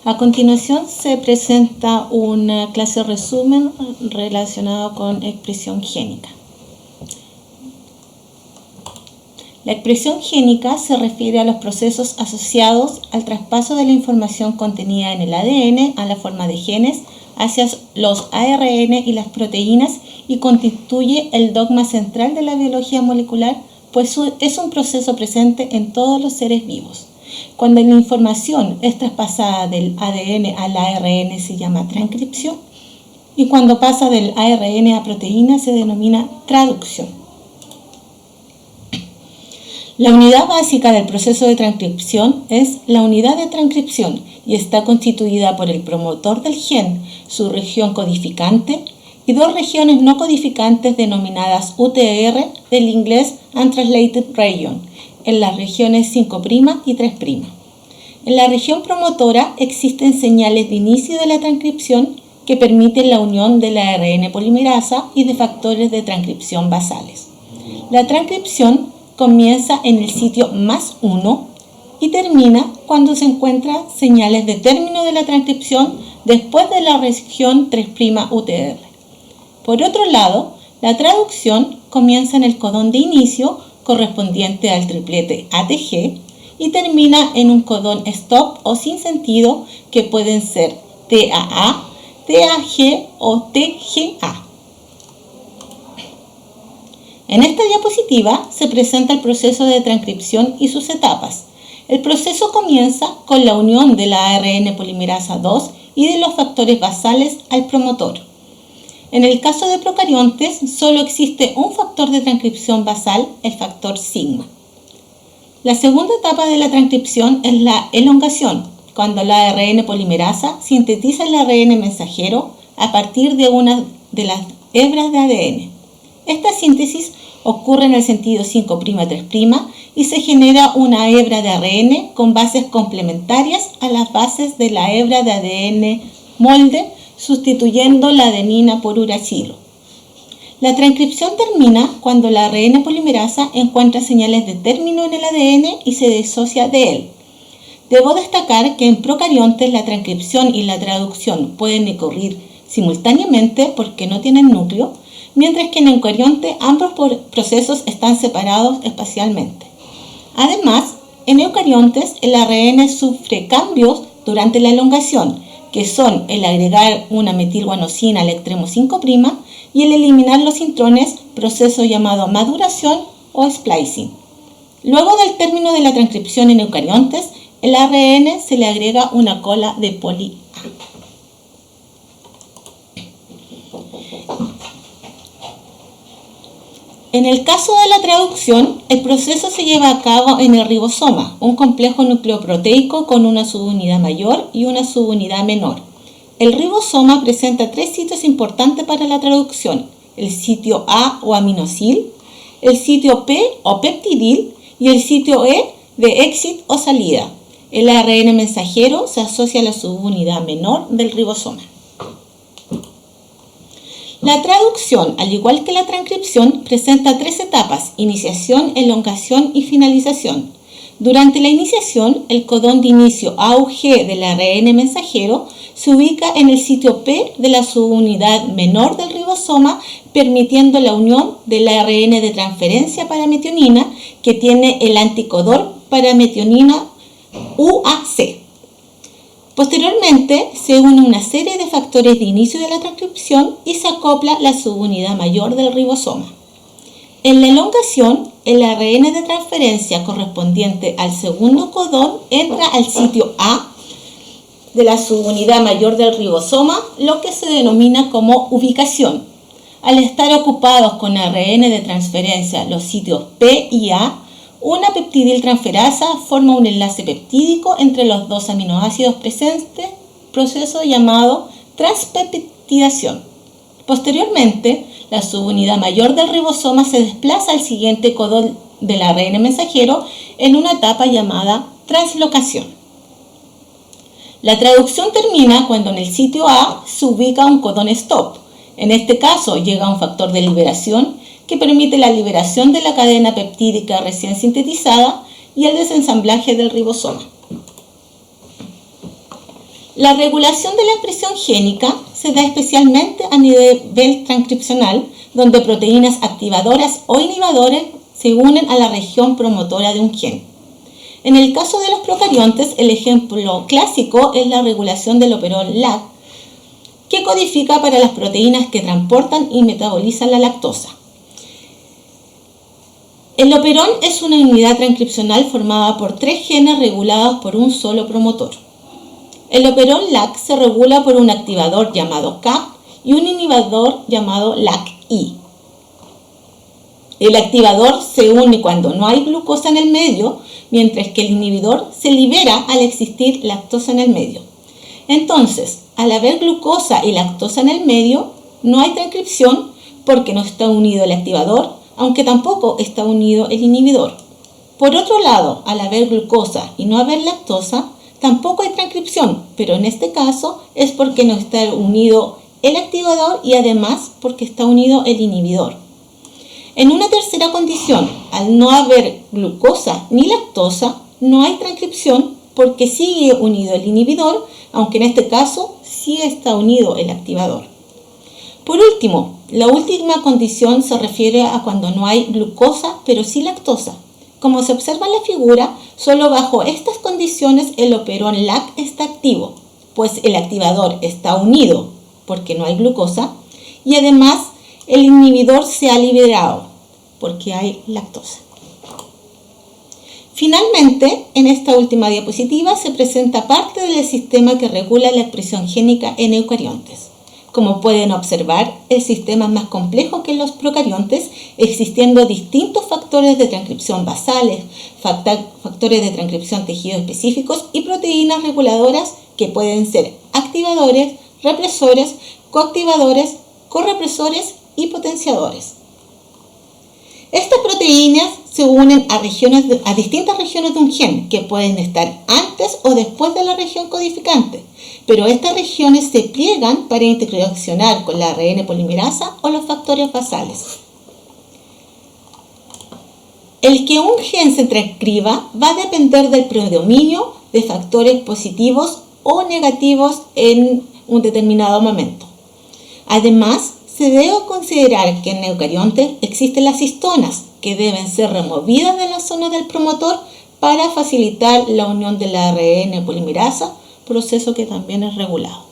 A continuación se presenta una clase resumen relacionado con expresión génica. La expresión génica se refiere a los procesos asociados al traspaso de la información contenida en el ADN a la forma de genes hacia los ARN y las proteínas y constituye el dogma central de la biología molecular, pues es un proceso presente en todos los seres vivos. Cuando la información es traspasada del ADN al ARN se llama transcripción y cuando pasa del ARN a proteína se denomina traducción. La unidad básica del proceso de transcripción es la unidad de transcripción y está constituida por el promotor del gen, su región codificante y dos regiones no codificantes denominadas UTR del inglés Untranslated Region, en las regiones 5' y 3'. En la región promotora existen señales de inicio de la transcripción que permiten la unión de la ARN polimerasa y de factores de transcripción basales. La transcripción comienza en el sitio +1 y termina cuando se encuentran señales de término de la transcripción después de la región 3' UTR. Por otro lado, la traducción comienza en el codón de inicio correspondiente al triplete ATG y termina en un codón stop o sin sentido que pueden ser TAA, TAG o TGA. En esta diapositiva se presenta el proceso de transcripción y sus etapas. El proceso comienza con la unión de la ARN polimerasa 2 y de los factores basales al promotor. En el caso de procariontes, solo existe un factor de transcripción basal, el factor sigma. La segunda etapa de la transcripción es la elongación, cuando la ARN polimerasa sintetiza el ARN mensajero a partir de una de las hebras de ADN. Esta síntesis ocurre en el sentido 5' 3' y se genera una hebra de ARN con bases complementarias a las bases de la hebra de ADN molde, sustituyendo la adenina por uracilo. La transcripción termina cuando la ARN polimerasa encuentra señales de término en el ADN y se disocia de él. Debo destacar que en procariontes la transcripción y la traducción pueden ocurrir simultáneamente porque no tienen núcleo, mientras que en eucarionte ambos procesos están separados espacialmente. Además, en eucariontes el ARN sufre cambios durante la elongación, que son el agregar una metilguanosina al extremo 5' y el eliminar los intrones, proceso llamado maduración o splicing. Luego del término de la transcripción en eucariontes, el ARN se le agrega una cola de poli A. En el caso de la traducción, el proceso se lleva a cabo en el ribosoma, un complejo nucleoproteico con una subunidad mayor y una subunidad menor. El ribosoma presenta tres sitios importantes para la traducción: el sitio A o aminosil, el sitio P o peptidil y el sitio E de exit o salida. El ARN mensajero se asocia a la subunidad menor del ribosoma. La traducción, al igual que la transcripción, presenta tres etapas: iniciación, elongación y finalización. Durante la iniciación, el codón de inicio AUG del ARN mensajero se ubica en el sitio P de la subunidad menor del ribosoma, permitiendo la unión del ARN de transferencia para metionina, que tiene el anticodón para metionina UAC. Posteriormente, se une una serie de factores de inicio de la transcripción y se acopla la subunidad mayor del ribosoma. En la elongación, el ARN de transferencia correspondiente al segundo codón entra al sitio A de la subunidad mayor del ribosoma, lo que se denomina como ubicación. Al estar ocupados con ARN de transferencia los sitios P y A, una peptidiltransferasa forma un enlace peptídico entre los dos aminoácidos presentes, proceso llamado transpeptidación. Posteriormente, la subunidad mayor del ribosoma se desplaza al siguiente codón del ARN mensajero en una etapa llamada translocación. La traducción termina cuando en el sitio A se ubica un codón stop. En este caso llega un factor de liberación que permite la liberación de la cadena peptídica recién sintetizada y el desensamblaje del ribosoma. La regulación de la expresión génica se da especialmente a nivel transcripcional, donde proteínas activadoras o inhibidores se unen a la región promotora de un gen. En el caso de los procariontes, el ejemplo clásico es la regulación del operón LAC, que codifica para las proteínas que transportan y metabolizan la lactosa. El operón es una unidad transcripcional formada por 3 genes regulados por un solo promotor. El operón LAC se regula por un activador llamado CAP y un inhibidor llamado LAC-I. El activador se une cuando no hay glucosa en el medio, mientras que el inhibidor se libera al existir lactosa en el medio. Entonces, al haber glucosa y lactosa en el medio, no hay transcripción porque no está unido el activador, aunque tampoco está unido el inhibidor. Por otro lado, al haber glucosa y no haber lactosa, tampoco hay transcripción, pero en este caso es porque no está unido el activador y además porque está unido el inhibidor. En una tercera condición, al no haber glucosa ni lactosa, no hay transcripción porque sigue unido el inhibidor, aunque en este caso sí está unido el activador. Por último, la última condición se refiere a cuando no hay glucosa pero sí lactosa. Como se observa en la figura, solo bajo estas condiciones el operón LAC está activo, pues el activador está unido porque no hay glucosa y además el inhibidor se ha liberado porque hay lactosa. Finalmente, en esta última diapositiva se presenta parte del sistema que regula la expresión génica en eucariontes. Como pueden observar, el sistema es más complejo que en los procariontes, existiendo distintos factores de transcripción basales, factores de transcripción tejidos específicos y proteínas reguladoras que pueden ser activadores, represores, coactivadores, correpresores y potenciadores. Estas proteínas se unen a distintas regiones de un gen que pueden estar antes o después de la región codificante, pero estas regiones se pliegan para interaccionar con la ARN polimerasa o los factores basales. El que un gen se transcriba va a depender del predominio de factores positivos o negativos en un determinado momento. Además, se debe considerar que en eucariontes existen las histonas, que deben ser removidas de la zona del promotor para facilitar la unión de la ARN polimerasa, proceso que también es regulado.